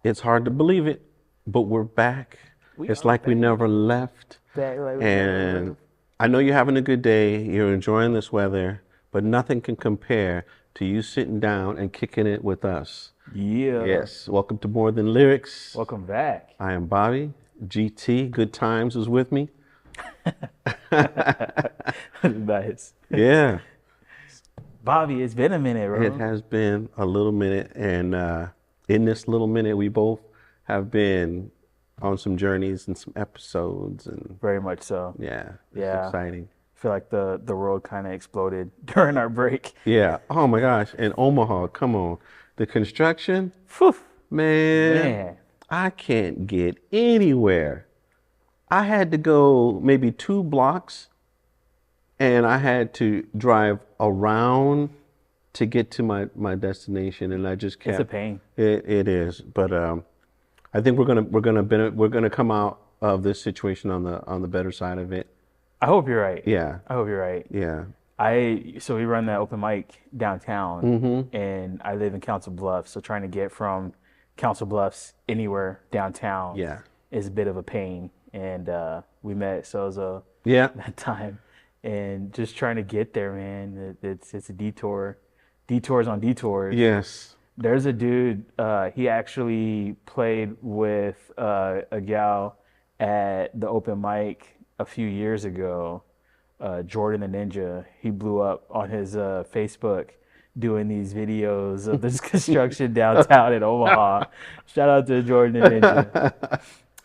It's hard to believe it, but we're back. We It's are like we back. never left. Back like we never And left. I know you're having a good day, you're enjoying this weather, but nothing can compare to you sitting down and kicking it with us. Yeah. Yes, welcome to More Than Lyrics. Welcome back. I am Bobby. GT, Good Times is with me. Nice. Yeah, Bobby, it's been a minute, it bro. has been a little minute, and in this little minute, we both have been on some journeys and some episodes, and Very much so. yeah, it's Yeah. exciting. I feel like the world kind of exploded during our break. Yeah. Oh my gosh. In Omaha, come on. The construction, Phew. man, Man. I can't get anywhere. I had to go maybe 2 blocks and I had to drive around to get to my destination, and I just It's a kept pain. it is. But I think we're gonna come out of this situation on the better side of it. I hope you're right. Yeah. I hope you're right. Yeah. So we run that open mic downtown, Mm-hmm. and I live in Council Bluffs. So trying to get from Council Bluffs anywhere downtown Yeah. is a bit of a pain. And we met Sozo Yeah. that time, and just trying to get there, man. It's a detour, detours on detours. Yes. There's a dude. He actually played with a gal at the open mic a few years ago. Jordan the Ninja. He blew up on his Facebook doing these videos of this construction downtown in Omaha. Shout out to Jordan the Ninja.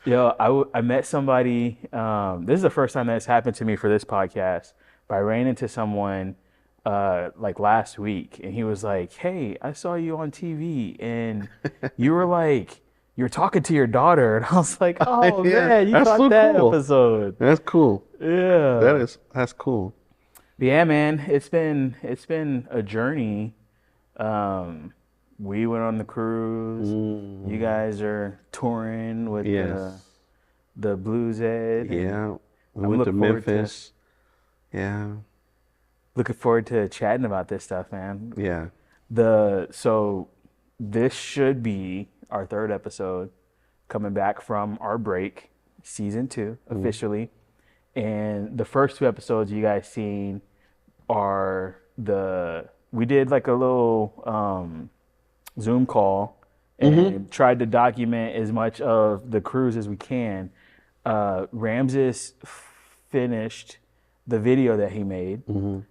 Yo, I met somebody. This is the first time that's happened to me for this podcast, but I ran into someone like last week, and he was like, "Hey, I saw you on TV, and you were like, you're talking to your daughter," and I was like, "Oh Yeah, man, you that's caught so that cool. episode." That's cool. Yeah. That's cool. But yeah, man, it's been a journey. Um, we went on the cruise. You guys are touring with Yes. the Blues Ed. And Yeah. We I'm went to looking forward to Memphis. Yeah. looking forward to chatting about this stuff, man. Yeah. So this should be our third episode coming back from our break, season 2 officially. And the first 2 episodes you guys seen are we did like a little Zoom call and tried to document as much of the cruise as we can. Ramses finished the video that he made.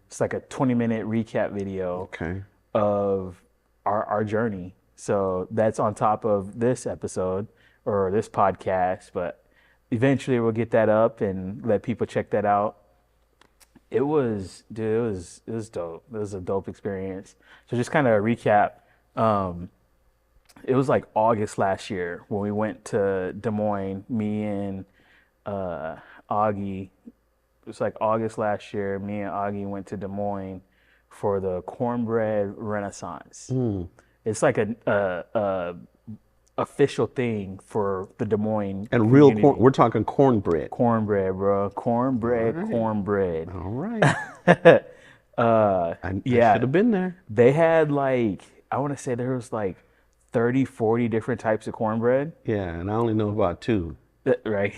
It's like a 20-minute recap video Okay. of our journey. So that's on top of this episode or this podcast, but eventually we'll get that up and let people check that out. It was, dude, it was dope. It was a dope experience. So just kind of a recap. It was like August last year when we went to Des Moines, me and Augie. It was like August last year, me and Augie went to Des Moines for the cornbread renaissance. It's like a official thing for the Des Moines And real community. corn. We're talking cornbread. Cornbread, bro. Cornbread, All right. cornbread. All right. I Yeah. should have been there. They had like, I want to say there was like 30, 40 different types of cornbread, Yeah, and I only know about 2. right?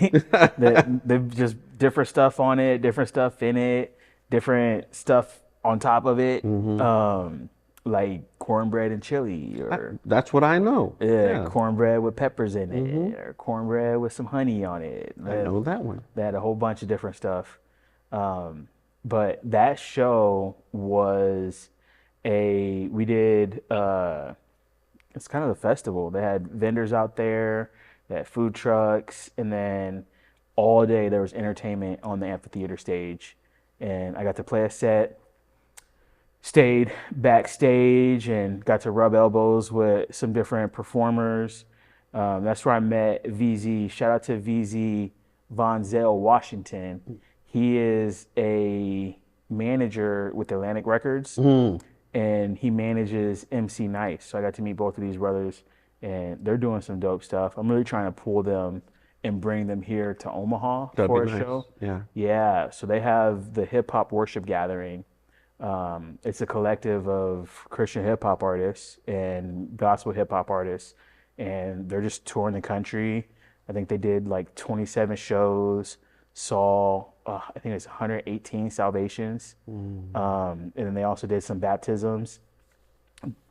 They've just different stuff on it, different stuff in it, different stuff on top of it. Like cornbread and chili, or That's what I know. Yeah. cornbread with peppers in it, or cornbread with some honey on it. I know that one. They had a whole bunch of different stuff. But that show was we did, it's kind of a festival. They had vendors out there, they had food trucks, and then all day there was entertainment on the amphitheater stage. And I got to play a set, stayed backstage, and got to rub elbows with some different performers. That's where I met VZ. Shout out to VZ Von Zell Washington. He is a manager with Atlantic Records, and he manages MC Nice. So I got to meet both of these brothers, and they're doing some dope stuff. I'm really trying to pull them and bring them here to Omaha That'd for be a nice. show. Yeah. Yeah, so they have the Hip Hop Worship Gathering. It's a collective of Christian hip hop artists and gospel hip hop artists, and they're just touring the country. I think they did like 27 shows, saw I think it's 118 salvations, and then they also did some baptisms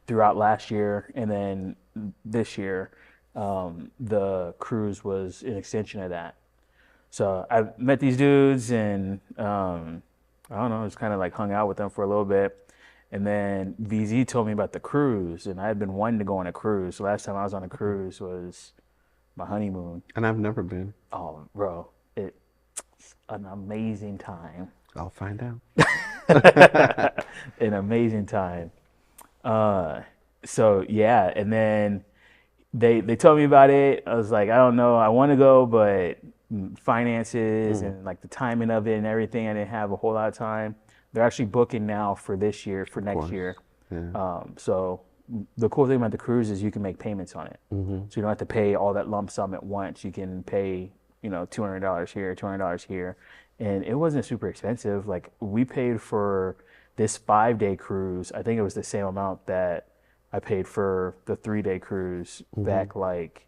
throughout last year, and then this year, the cruise was an extension of that. So I met these dudes, and I don't know, just kind of like hung out with them for a little bit. And then VZ told me about the cruise, and I had been wanting to go on a cruise. The last time I was on a cruise was my honeymoon. And I've never been. Oh, bro, it's an amazing time. I'll find out. An amazing time. So yeah, and then they told me about it. I was like, I don't know, I want to go, but finances and like the timing of it and everything, I didn't have a whole lot of time. They're actually booking now for this year, for next year. Yeah. So the cool thing about the cruise is you can make payments on it. So you don't have to pay all that lump sum at once. You can pay, $200 here, $200 here. And it wasn't super expensive. Like we paid for this 5-day cruise. I think it was the same amount that I paid for the 3-day cruise back like,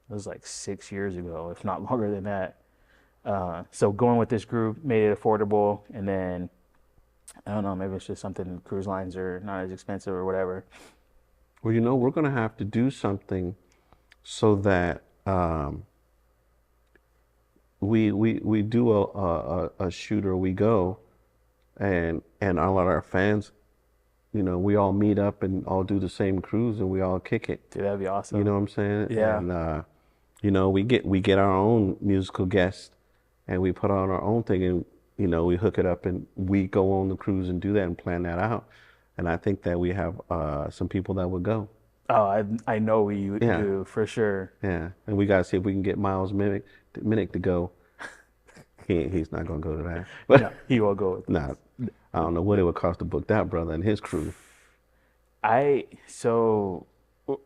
it was like 6 years ago, if not longer than that. So going with this group made it affordable, and then I don't know, maybe it's just something, cruise lines are not as expensive or whatever. Well, we're going to have to do something so that we do a shoot, or we go, and a lot of our fans, we all meet up and all do the same cruise, and we all kick it. Dude, that'd be awesome. You know what I'm saying? Yeah. And we get our own musical guests, and we put on our own thing, and we hook it up, and we go on the cruise and do that and plan that out. And I think that we have some people that would go. Oh, I know we do for sure. Yeah, and we gotta see if we can get Miles Minnick to go. He's not gonna go to that. But No, he will go with nah, I don't know what it would cost to book that brother and his crew. So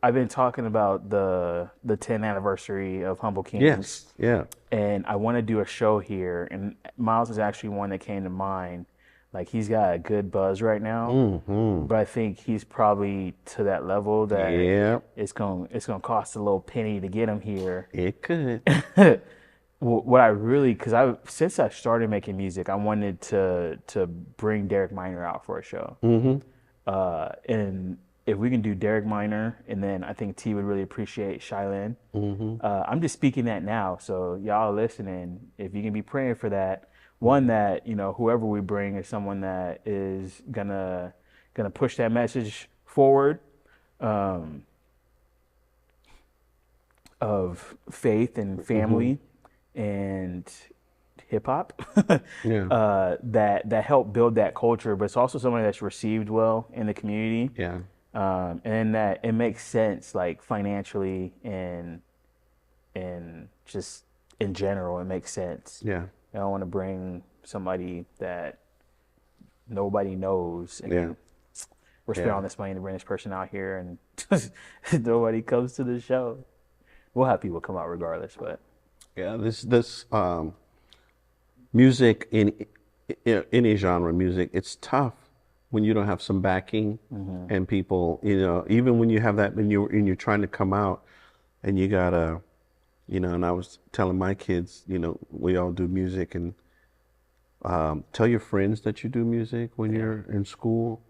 I've been talking about the 10th anniversary of Humble Kings. Yes, yeah. And I want to do a show here, and Miles is actually one that came to mind. Like he's got a good buzz right now, but I think he's probably to that level that it's gonna cost a little penny to get him here. It could. What I really, because since I started making music, I wanted to bring Derek Minor out for a show. And if we can do Derek Minor, and then I think T would really appreciate Shylin. I'm just speaking that now, so y'all listening, if you can be praying for that. One, that whoever we bring is someone that is gonna push that message forward, of faith and family and hip hop. That help build that culture, but it's also someone that's received well in the community. Yeah. And that it makes sense, like financially and just in general, it makes sense. Yeah. I don't want to bring somebody that nobody knows, and we're spending all this money to bring this person out here, and nobody comes to the show. We'll have people come out regardless, but yeah, this music in any genre of music, it's tough when you don't have some backing and people, even when you have that, when you're trying to come out, and you gotta, and I was telling my kids, we all do music, and tell your friends that you do music when you're in school.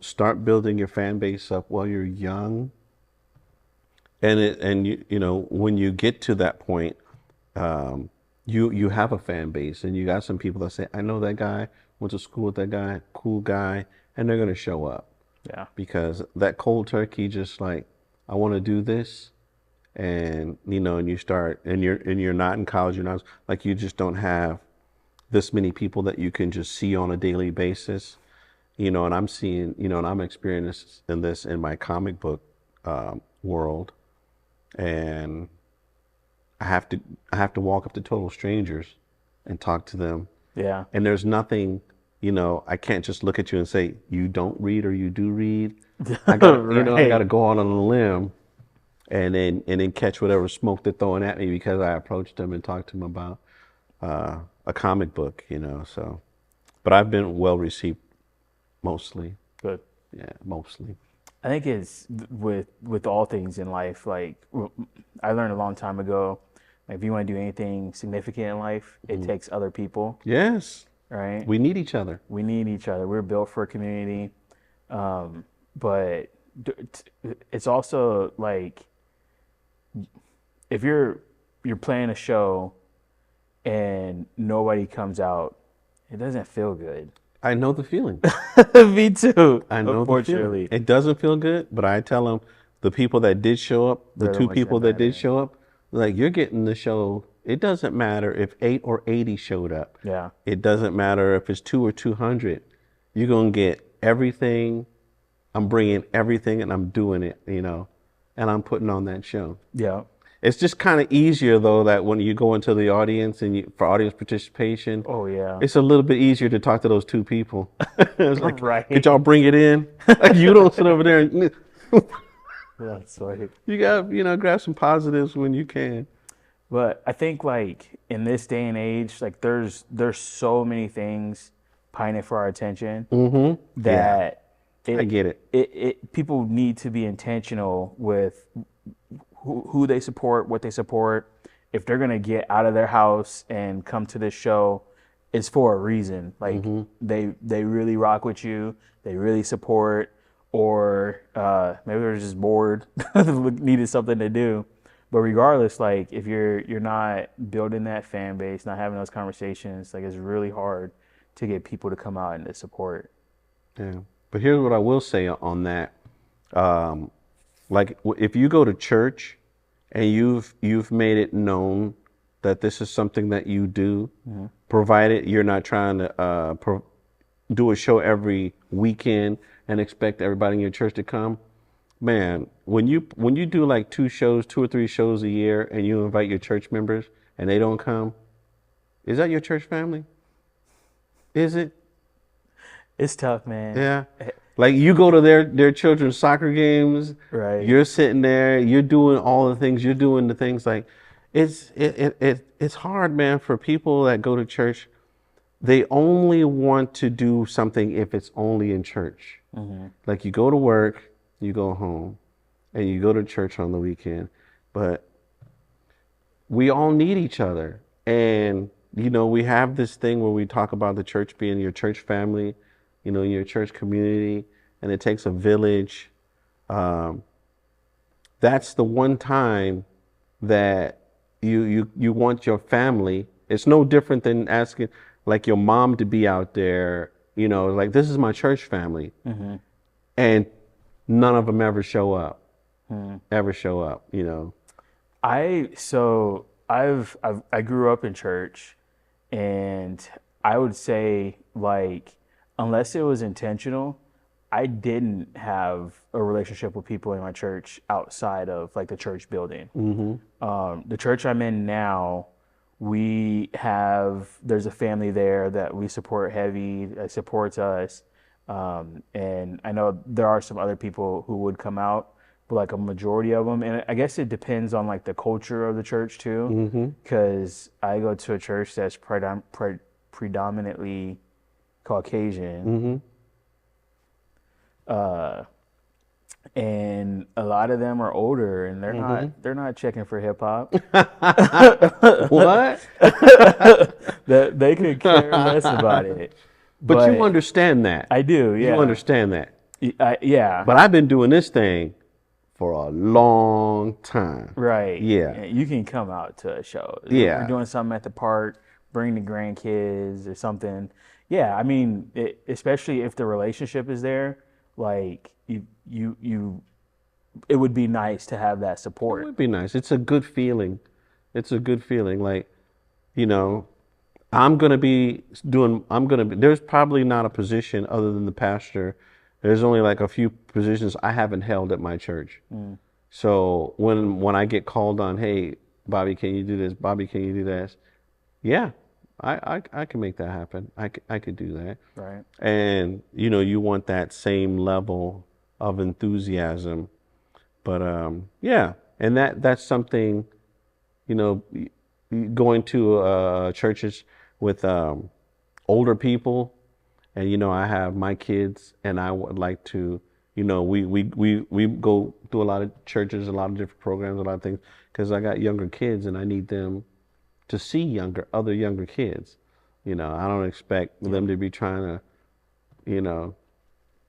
Start building your fan base up while you're young. And when you get to that point, you have a fan base, and you got some people that say, I know that guy, went to school with that guy, cool guy, and they're gonna show up. Yeah. Because that cold turkey, just like, I want to do this, and and you start, and you're not in college, you're not, like, you just don't have this many people that you can just see on a daily basis, and I'm seeing, and I'm experiencing this in my comic book world, and I have to walk up to total strangers and talk to them. Yeah. And there's nothing, I can't just look at you and say, you don't read or you do read. I got, Right. I got to go out on a limb and then catch whatever smoke they're throwing at me because I approached them and talked to them about a comic book, so. But I've been well received, mostly. Good. Yeah, mostly. I think it's with all things in life. Like I learned a long time ago, like if you want to do anything significant in life, it takes other people, Yes, right? we need each other. We need each other. We're built for a community, but it's also like if you're playing a show and nobody comes out, it doesn't feel good. I know the feeling. Me too. I know the feeling. Unfortunately, It doesn't feel good, but I tell them the people that did show up, the they're the two ones that people that did matter. show up, like you're getting the show. It doesn't matter if 8 or 80 showed up. Yeah. It doesn't matter if it's 2 or 200. You're going to get everything. I'm bringing everything and I'm doing it, and I'm putting on that show. Yeah. It's just kind of easier though that when you go into the audience and for audience participation, Oh yeah. it's a little bit easier to talk to those two people. It's like, Right. could y'all bring it in? Like, you don't sit over there and That's right. you got grab some positives when you can. But I think like in this day and age, like there's so many things pining for our attention that I get it. it people need to be intentional with who they support, what they support. If they're gonna get out of their house and come to this show, it's for a reason. Like they really rock with you, they really support, or maybe they're just bored, needed something to do. But regardless, like if you're not building that fan base, not having those conversations, like it's really hard to get people to come out and to support. Yeah. But here's what I will say on that. Like if you go to church and you've made it known that this is something that you do, provided you're not trying to do a show every weekend and expect everybody in your church to come. Man, when you do like 2 or 3 shows a year and you invite your church members and they don't come, is that your church family? Is it? It's tough, man. Yeah. Like you go to their children's soccer games, Right. you're sitting there, you're doing all the things, you're doing the things like it's hard, man, for people that go to church. They only want to do something if it's only in church. Like you go to work, you go home, and you go to church on the weekend. But we all need each other. And, we have this thing where we talk about the church being your church family, your church community, and it takes a village. That's the one time that you want your family. It's no different than asking like your mom to be out there, like this is my church family. And none of them ever show up, I grew up in church, and I would say like unless it was intentional, I didn't have a relationship with people in my church outside of like the church building. The church I'm in now, there's a family there that we support heavy, that supports us. And I know there are some other people who would come out, but like a majority of them, and I guess it depends on like the culture of the church too, because I go to a church that's predominantly Caucasian, and a lot of them are older, and they're not checking for hip hop. What? That they could care less about it. But you understand that. I do, yeah. You understand that. Yeah. But I've been doing this thing for a long time. Right. Yeah. You can come out to a show. Yeah. We're doing something at the park, bring the grandkids or something. Yeah, I mean, especially if the relationship is there, like it would be nice to have that support. It would be nice. It's a good feeling. It's a good feeling. Like, there's probably not a position other than the pastor. There's only like a few positions I haven't held at my church. So when I get called on, hey, Bobby, can you do this? Bobby, can you do this? Yeah, I can make that happen. I could do that. Right. And, you want that same level of enthusiasm. But, yeah, and that's something, going to churches with older people, and I have my kids, and I would like to You know, we go through a lot of churches, a lot of different programs, a lot of things, because I got younger kids and I need them to see other younger kids. You know, I don't expect them to be trying to, you know,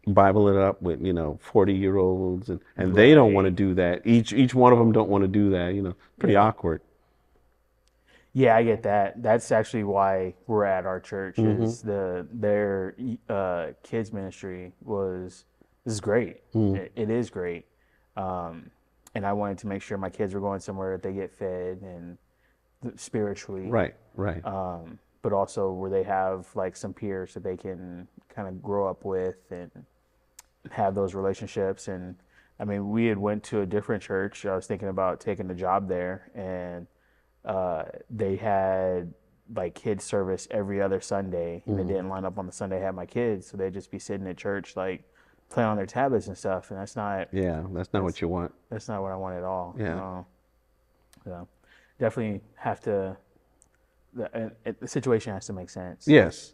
Bible it up with, 40-year-olds, and they don't want to Right. do that. Each one of them don't want to do that. Pretty Yeah. awkward. Yeah, I get that. That's actually why we're at our church. Mm-hmm. Is their kids ministry was this is great. Mm. It is great, and I wanted to make sure my kids were going somewhere that they get fed and spiritually, Right, right. but also where they have like some peers that they can kind of grow up with and have those relationships. And I mean, we had went to a different church. I was thinking about taking a job there, and they had like kids service every other Sunday, and they didn't line up on the Sunday I had my kids, so they'd just be sitting at church like playing on their tablets and stuff, and Yeah, that's not what you want. that's not what I want at all. Yeah. So definitely have to. The situation has to make sense. Yes.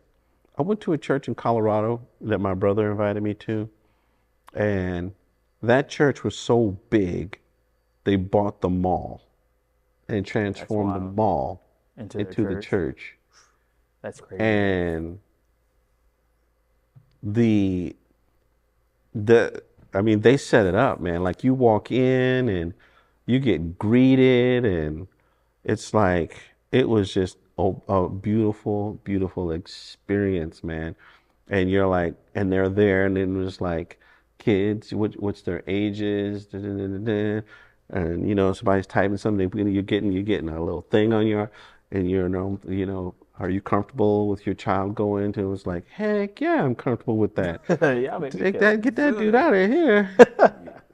I went to a church in Colorado that my brother invited me to, and that church was so big, they bought the mall and transformed the wild. mall Into the church. That's crazy. And the I mean, they set it up, man. Like, you walk in and you get greeted, and it's like, it was just a beautiful, beautiful experience, man. And you're like, and they're there, and it was like, kids, what's their ages, da, da, da, da, da. And somebody's typing something, you're getting a little thing on your, and are you comfortable with your child going to? It was like, heck yeah, I'm comfortable with that. Yeah, make me Take feel that, get that dude good. out of here.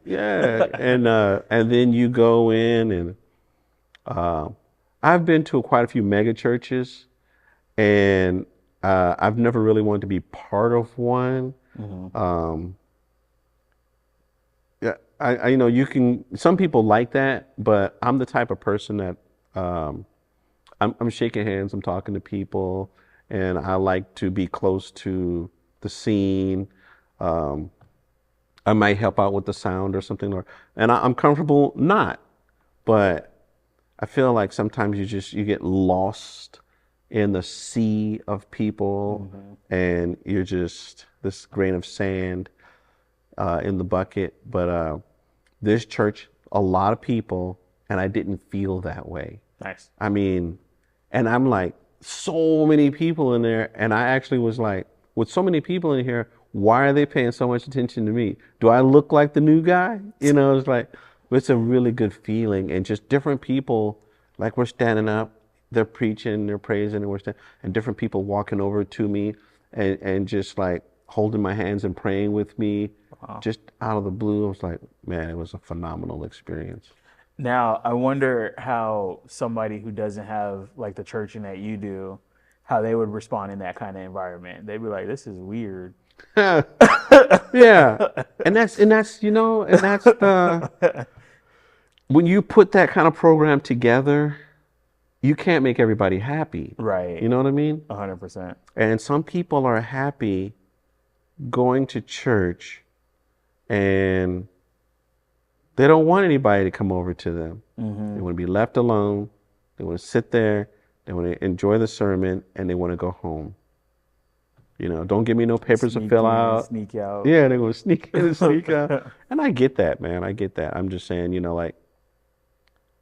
Yeah, and then you go in, and I've been to quite a few mega churches, and I've never really wanted to be part of one. Um, yeah, you can. Some people like that, but I'm the type of person that I'm shaking hands, I'm talking to people, and I like to be close to the scene. Um, I might help out with the sound or something, and I'm comfortable not, but I feel like sometimes you get lost in the sea of people, and you're just this grain of sand in the bucket. But this church, a lot of people, and I didn't feel that way. Nice. I mean, and I'm like, so many people in there, and I actually was like, with so many people in here, why are they paying so much attention to me? Do I look like the new guy? It's like, it's a really good feeling, and just different people, like, we're standing up, they're preaching, they're praising, and different people walking over to me and just like holding my hands and praying with me, just out of the blue. I was like, man, it was a phenomenal experience. Now, I wonder how somebody who doesn't have like the churching that you do, how they would respond in that kind of environment. They'd be like, "This is weird." Yeah, and that's the when you put that kind of program together, you can't make everybody happy. Right. You know what I mean? 100%. And some people are happy going to church, and they don't want anybody to come over to them. They want to be left alone. They want to sit there. They want to enjoy the sermon, and they want to go home. Don't give me no papers to fill out. Sneak out. Yeah, they want to sneak in and sneak out. And I get that, man. I get that. I'm just saying, like,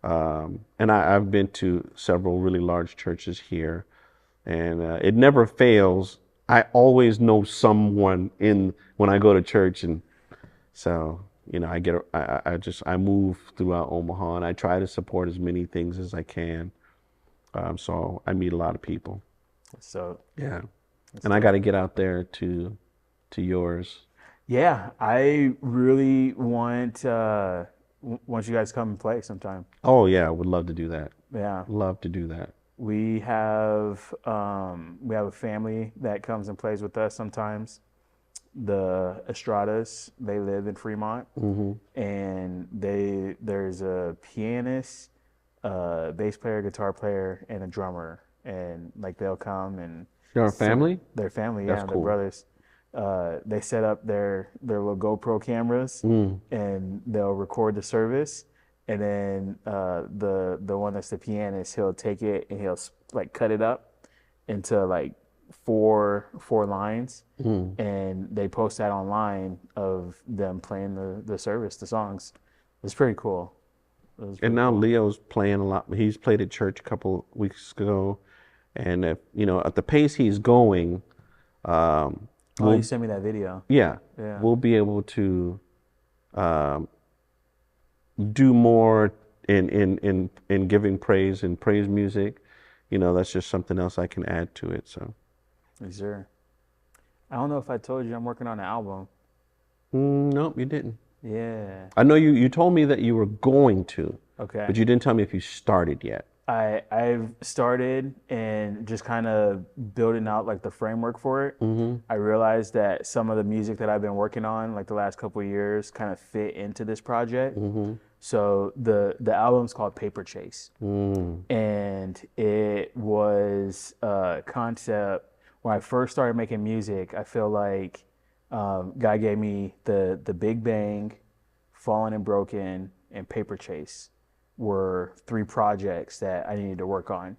and I've been to several really large churches here, and it never fails. I always know someone when I go to church, and so I move throughout Omaha, and I try to support as many things as I can. So I meet a lot of people. So Yeah, and I got to get out there to yours. yeah, I really want you guys to come and play sometime. Oh yeah, I would love to do that. Yeah. Love to do that. We have a family that comes and plays with us sometimes. The Estradas, they live in Fremont, and there's a pianist, bass player, guitar player, and a drummer, and like they'll come and Your family? Their family, That's yeah, cool. their brothers. they set up their little GoPro cameras and they'll record the service, and then the one that's the pianist, he'll take it and he'll like cut it up into like four lines, and they post that online of them playing the service, the songs. It's pretty cool. And now Leo's playing a lot. He's played at church a couple weeks ago, and if, you know, at the pace he's going, You sent me that video. yeah, Yeah. we'll be able to do more in giving praise and praise music. You know, that's just something else I can add to it. So, Yes, sir. I don't know if I told you I'm working on an album. nope, you didn't. Yeah. I know you told me that you were going to, Okay. but you didn't tell me if you started yet. I've started and just kind of building out like the framework for it. I realized that some of the music that I've been working on like the last couple of years kind of fit into this project. So the album's called Paper Chase, and it was a concept when I first started making music. I feel like God gave me the Big Bang, Fallen and Broken, and Paper Chase were three projects that I needed to work on.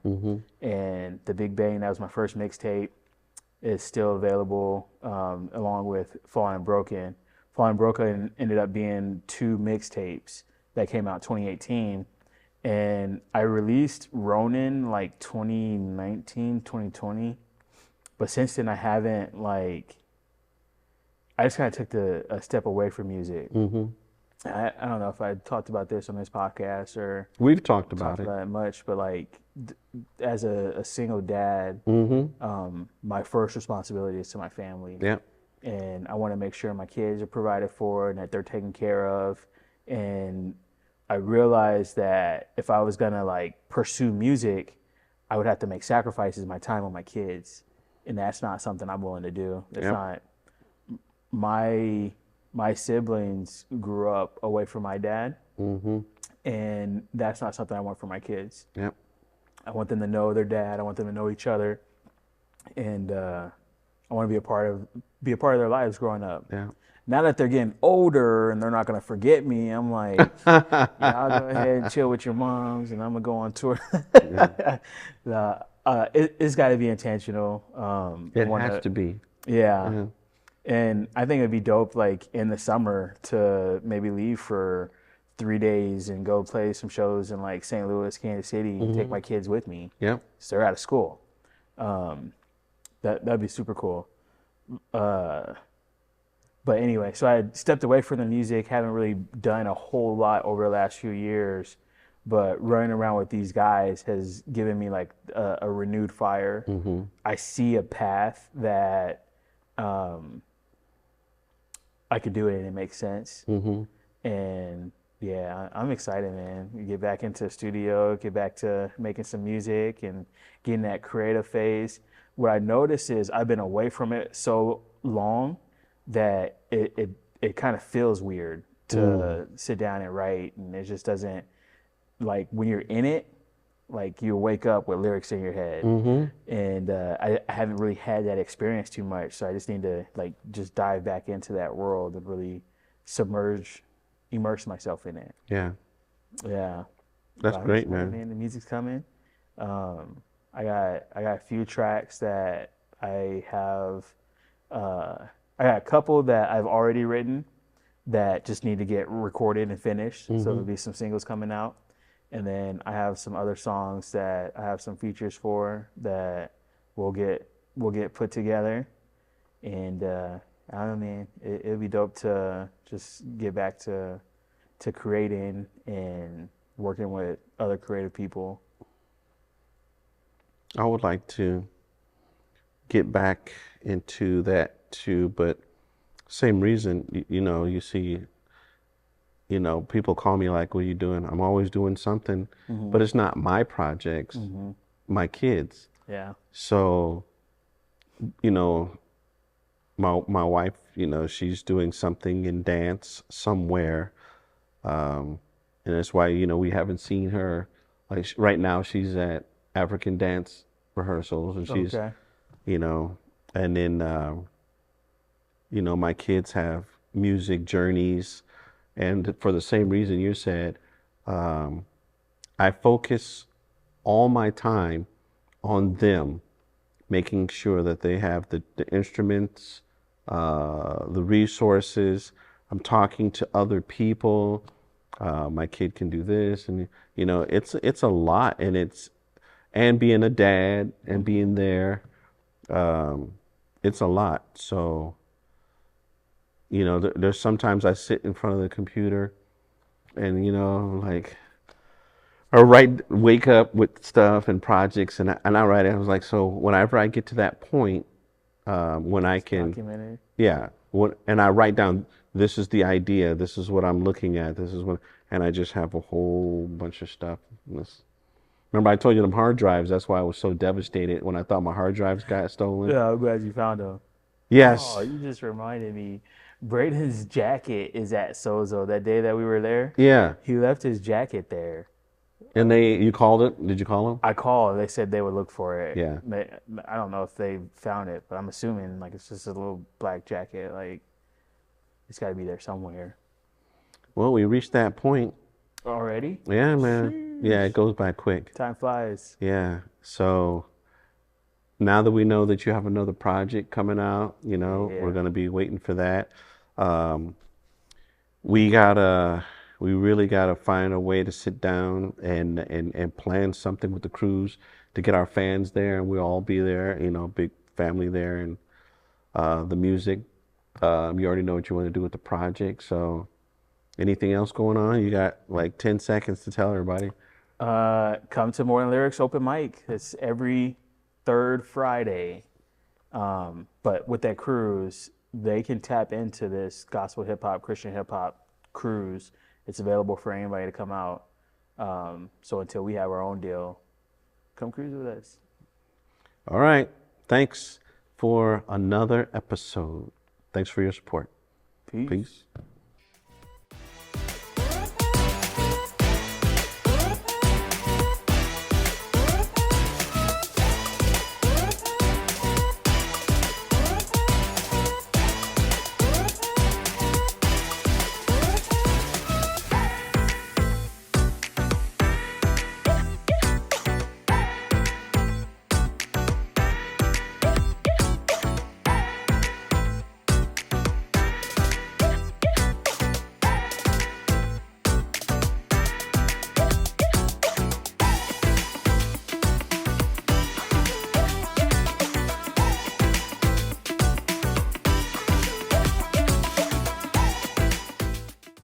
And the Big Bang, that was my first mixtape, is still available, along with Fallen and Broken. Fallen and Broken ended up being two mixtapes that came out 2018. And I released Ronin like 2019, 2020. But since then I haven't I just kind of took a step away from music. I don't know if I talked about this on this podcast or We've talked about it. about it much, but like as a single dad, my first responsibility is to my family. Yeah. And I want to make sure my kids are provided for and that they're taken care of. And I realized that if I was gonna like pursue music, I would have to make sacrifices my time with my kids, and that's not something I'm willing to do. That's not my siblings grew up away from my dad, and that's not something I want for my kids. Yep. I want them to know their dad. I want them to know each other, and I want to be a part of their lives growing up. Yeah. Now that they're getting older and they're not gonna forget me, I'm like, yeah, I'll go ahead and chill with your moms, and I'm gonna go on tour. It's got to be intentional. It has to be. Yeah. And I think it'd be dope, like in the summer, to maybe leave for 3 days and go play some shows in like St. Louis, Kansas City, and take my kids with me. Yep. So they're out of school. That'd be super cool. But anyway, so I had stepped away from the music, haven't really done a whole lot over the last few years, but running around with these guys has given me like a renewed fire. I see a path that I could do it and it makes sense. And yeah, I'm excited, man. Get back into the studio, get back to making some music and getting that creative phase. What I notice is I've been away from it so long that it kind of feels weird to sit down and write, and it just doesn't, like when you're in it, like you wake up with lyrics in your head, and I haven't really had that experience too much, so I just need to like just dive back into that world and really immerse myself in it. Yeah. Yeah. That's great, man. The music's coming. I got a few tracks that I have. I got a couple that I've already written that just need to get recorded and finished. So there'll be some singles coming out. And then I have some other songs that I have some features for that we'll get put together. And I don't know, man, it'd be dope to just get back to creating and working with other creative people. I would like to get back into that too, but same reason, you see, people call me like, what are you doing? I'm always doing something, but it's not my projects, my kids. Yeah. So, my wife, she's doing something in dance somewhere. And that's why, we haven't seen her. Like right now she's at African dance rehearsals, and she's, Okay. and then, You know, my kids have music journeys, and for the same reason you said, um, I focus all my time on them, making sure that they have the instruments, the resources. I'm talking to other people. My kid can do this, and you know, it's a lot, and being a dad and being there, um, it's a lot. So, you know, there's sometimes I sit in front of the computer, and you know, like, or wake up with stuff and projects, and I write it. I was like, so whenever I get to that point, when I can, Documented. yeah, and I write down, this is the idea, this is what I'm looking at, this is what, and I just have a whole bunch of stuff. Remember I told you them hard drives, that's why I was so devastated when I thought my hard drives got stolen. Yeah, I'm glad you found them. Oh, Yes. you just reminded me. Braden's jacket is at Sozo. That day that we were there, Yeah. he left his jacket there. And you called it? Did you call them? I called. They said they would look for it. Yeah. I don't know if they found it, but I'm assuming like it's just a little black jacket. Like it's got to be there somewhere. Well, we reached that point. Already? Yeah, man. Yeah, it goes by quick. Time flies. Yeah. So now that we know that you have another project coming out, you know, Yeah. we're going to be waiting for that. Um, we gotta, we really gotta find a way to sit down and plan something with the crews to get our fans there, and we'll all be there, you know, big family there, and the music. You already know what you want to do with the project. So, anything else going on? You got like 10 seconds to tell everybody. Come to More Than Lyrics open mic. It's every third Friday. But with that cruise, they can tap into this gospel hip hop, Christian hip hop cruise. It's available for anybody to come out. So until we have our own deal, come cruise with us. All right. Thanks for another episode. Thanks for your support. Peace. Peace.